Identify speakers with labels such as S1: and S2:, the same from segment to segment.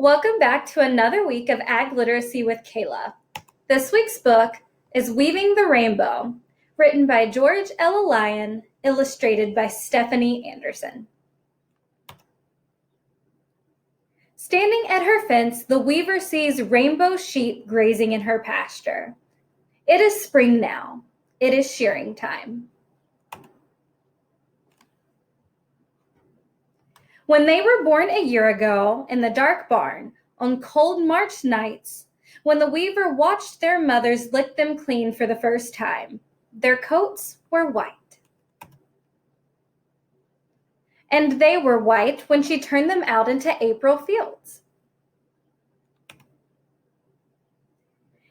S1: Welcome back to another week of Ag Literacy with Kayla. This week's book is Weaving the Rainbow, written by George Ella Lyon, illustrated by Stephanie Anderson. Standing at her fence, the weaver sees rainbow sheep grazing in her pasture. It is spring now. It is shearing time. When they were born a year ago in the dark barn on cold March nights, when the weaver watched their mothers lick them clean for the first time, their coats were white. And they were white when she turned them out into April fields.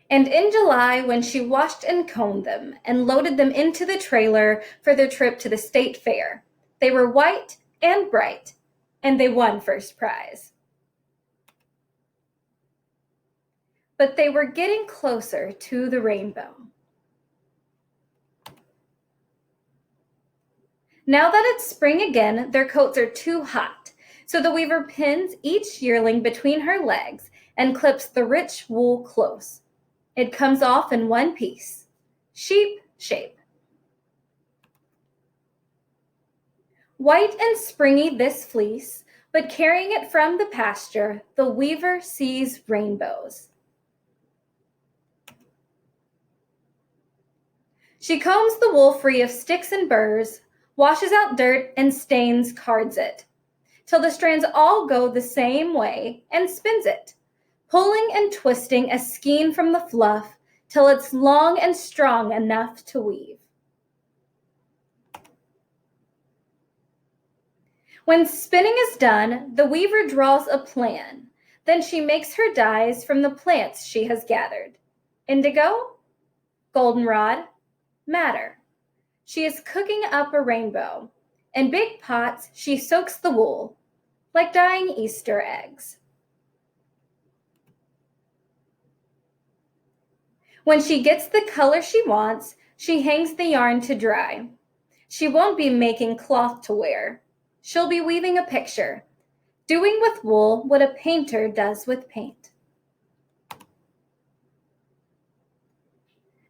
S1: And in July, when she washed and combed them and loaded them into the trailer for their trip to the state fair, they were white and bright, and they won first prize. But they were getting closer to the rainbow. Now that it's spring again, their coats are too hot, so the weaver pins each yearling between her legs and clips the rich wool close. It comes off in one piece, sheep shape. White and springy this fleece, but carrying it from the pasture, the weaver sees rainbows. She combs the wool free of sticks and burrs, washes out dirt and stains, cards it, till the strands all go the same way, and spins it, pulling and twisting a skein from the fluff till it's long and strong enough to weave. When spinning is done, the weaver draws a plan. Then she makes her dyes from the plants she has gathered. Indigo, goldenrod, madder. She is cooking up a rainbow. In big pots, she soaks the wool, like dyeing Easter eggs. When she gets the color she wants, she hangs the yarn to dry. She won't be making cloth to wear. She'll be weaving a picture, doing with wool what a painter does with paint.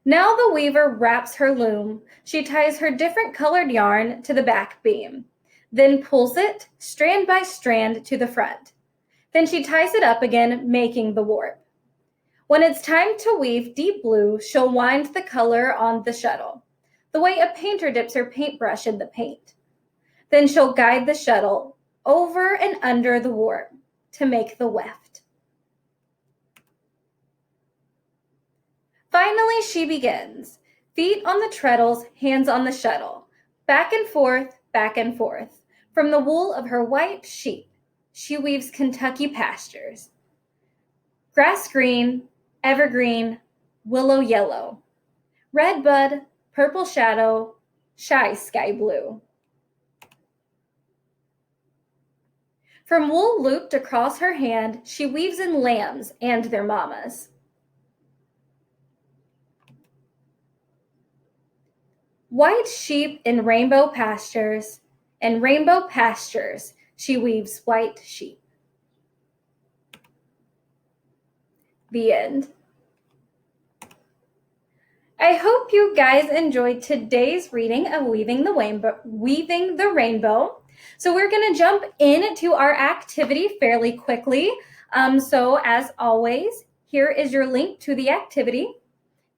S1: Now the weaver wraps her loom. She ties her different colored yarn to the back beam, then pulls it strand by strand to the front. Then she ties it up again, making the warp. When it's time to weave deep blue, she'll wind the color on the shuttle, the way a painter dips her paintbrush in the paint. Then she'll guide the shuttle over and under the warp to make the weft. Finally, she begins. Feet on the treadles, hands on the shuttle. Back and forth, back and forth. From the wool of her white sheep, she weaves Kentucky pastures. Grass green, evergreen, willow yellow. Red bud, purple shadow, shy sky blue. From wool looped across her hand, she weaves in lambs and their mamas. White sheep in rainbow pastures, and rainbow pastures, she weaves white sheep. The end. I hope you guys enjoyed today's reading of Weaving the Rainbow. So we're going to jump into our activity fairly quickly. So as always, here is your link to the activity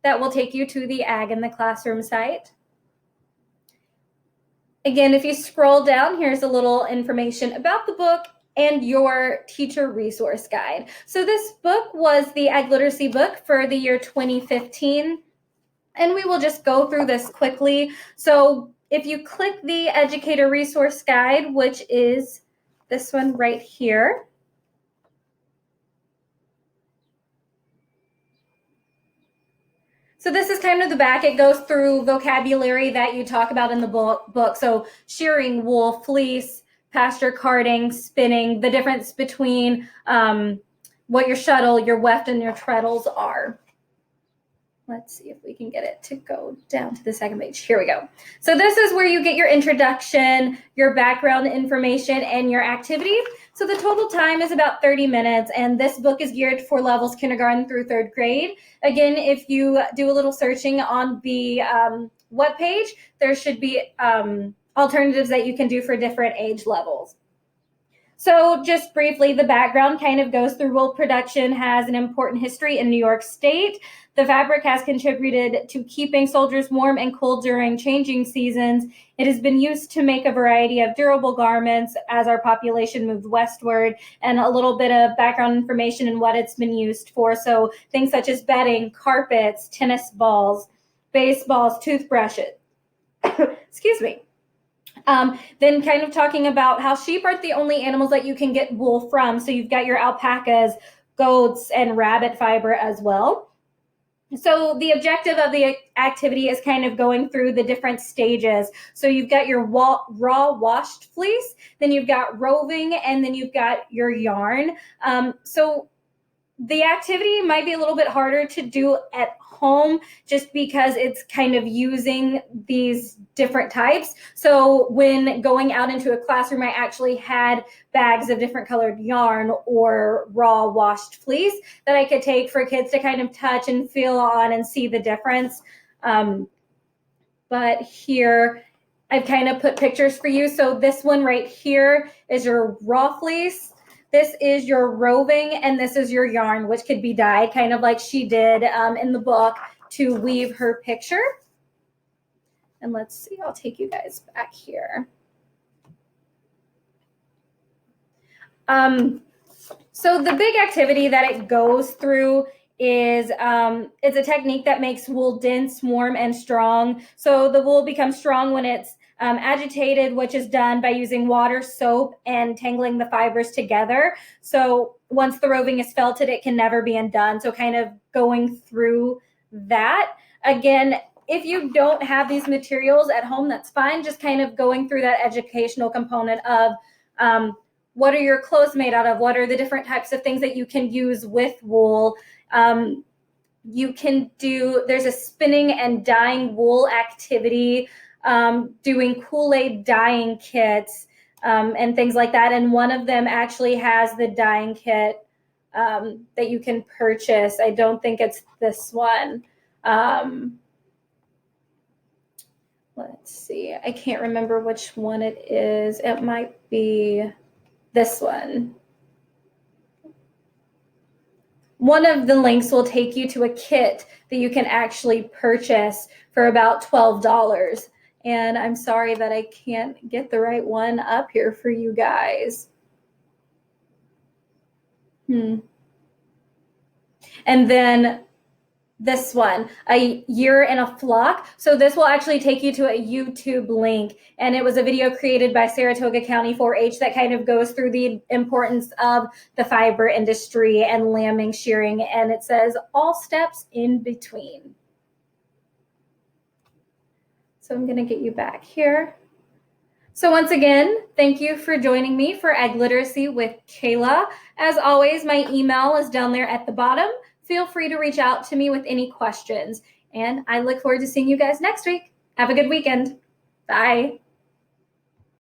S1: that will take you to the Ag in the Classroom site. Again, if you scroll down, here's a little information about the book and your teacher resource guide. So this book was the Ag Literacy book for the year 2015. And we will just go through this quickly. So if you click the Educator Resource Guide, which is this one right here, so this is kind of the back. It goes through vocabulary that you talk about in the book. So shearing, wool, fleece, pasture carding, spinning, the difference between what your shuttle, your weft, and your treadles are. Let's see if we can get it to go down to the second page. Here we go. So this is where you get your introduction, your background information, and your activity. So the total time is about 30 minutes, and this book is geared for levels kindergarten through third grade. Again, if you do a little searching on the webpage, there should be alternatives that you can do for different age levels. So just briefly, the background kind of goes through wool production has an important history in New York State. The fabric has contributed to keeping soldiers warm and cool during changing seasons. It has been used to make a variety of durable garments as our population moved westward, and a little bit of background information and what it's been used for. So things such as bedding, carpets, tennis balls, baseballs, toothbrushes. Excuse me. Then kind of talking about how sheep aren't the only animals that you can get wool from. So you've got your alpacas, goats, and rabbit fiber as well. So the objective of the activity is kind of going through the different stages. So you've got your raw washed fleece, then you've got roving, and then you've got your yarn. So the activity might be a little bit harder to do at home just because it's kind of using these different types. So when going out into a classroom, I actually had bags of different colored yarn or raw washed fleece that I could take for kids to kind of touch and feel on and see the difference. But here I've kind of put pictures for you. So this one right here is your raw fleece. This is your roving, and this is your yarn, which could be dyed kind of like she did in the book to weave her picture. And let's see, I'll take you guys back here. So the big activity that it goes through is it's a technique that makes wool dense, warm, and strong. So the wool becomes strong when it's agitated, which is done by using water, soap, and tangling the fibers together. So once the roving is felted, it can never be undone. So kind of going through that. Again, if you don't have these materials at home, that's fine. Just kind of going through that educational component of what are your clothes made out of? What are the different types of things that you can use with wool? You can do, there's a spinning and dyeing wool activity, doing Kool-Aid dyeing kits and things like that. And one of them actually has the dyeing kit that you can purchase. I don't think it's this one. Let's see. I can't remember which one it is. It might be this one. One of the links will take you to a kit that you can actually purchase for about $12. And I'm sorry that I can't get the right one up here for you guys. And then this one, A Year in a Flock. So this will actually take you to a YouTube link, and it was a video created by Saratoga County 4-H that kind of goes through the importance of the fiber industry and lambing, shearing, and it says all steps in between. So I'm going to get you back here. So once again, thank you for joining me for Ag Literacy with Kayla. As always, my email is down there at the bottom. Feel free to reach out to me with any questions. And I look forward to seeing you guys next week. Have a good weekend. Bye.